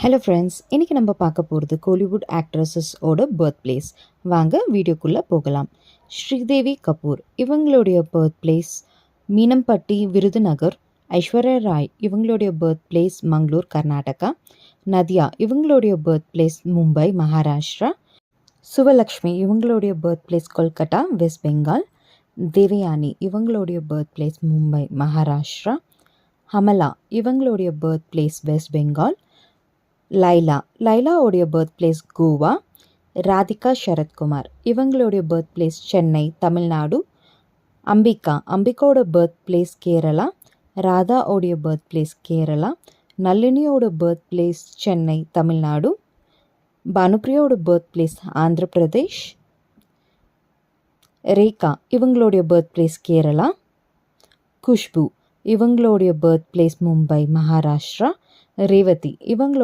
Hello friends, இன்றைக்கி நம்ம பார்க்க போகிறது கோலிவுட் ஆக்ட்ரஸஸோட பர்த் பிளேஸ். வாங்க வீடியோக்குள்ளே போகலாம். ஸ்ரீதேவி கபூர் இவங்களுடைய பர்த் பிளேஸ் மீனம்பட்டி, விருதுநகர். ஐஸ்வர்யா ராய் இவங்களுடைய பர்த் பிளேஸ் மங்களூர், கர்நாடகா. நதியா இவங்களுடைய பர்த் பிளேஸ் மும்பை, மகாராஷ்டிரா. சுவலக்ஷ்மி இவங்களுடைய birth place Kolkata, West Bengal. Devayani இவங்களுடைய பர்த் பிளேஸ் மும்பை, மகாராஷ்டிரா. அமலா இவங்களுடைய பர்த் பிளேஸ் வெஸ்ட் பெங்கால். லைலாவுடைய பர்த் பிளேஸ் கோவா. ராதிகா சரத்குமார் இவங்களுடைய பர்த் பிளேஸ் சென்னை, தமிழ்நாடு. அம்பிகாவோட பர்த் பிளேஸ் கேரளா. ராதாவுடைய பர்த் பிளேஸ் கேரளா. நளினியோட பர்த் பிளேஸ் சென்னை, தமிழ்நாடு. பானுப்ரியாவோட பர்த் பிளேஸ் ஆந்திர பிரதேஷ். ரேகா இவங்களுடைய பர்த் பிளேஸ் கேரளா. குஷ்பு இவங்களுடைய பர்த் பிளேஸ் மும்பை, மகாராஷ்டிரா. ரேவதி இவங்களோட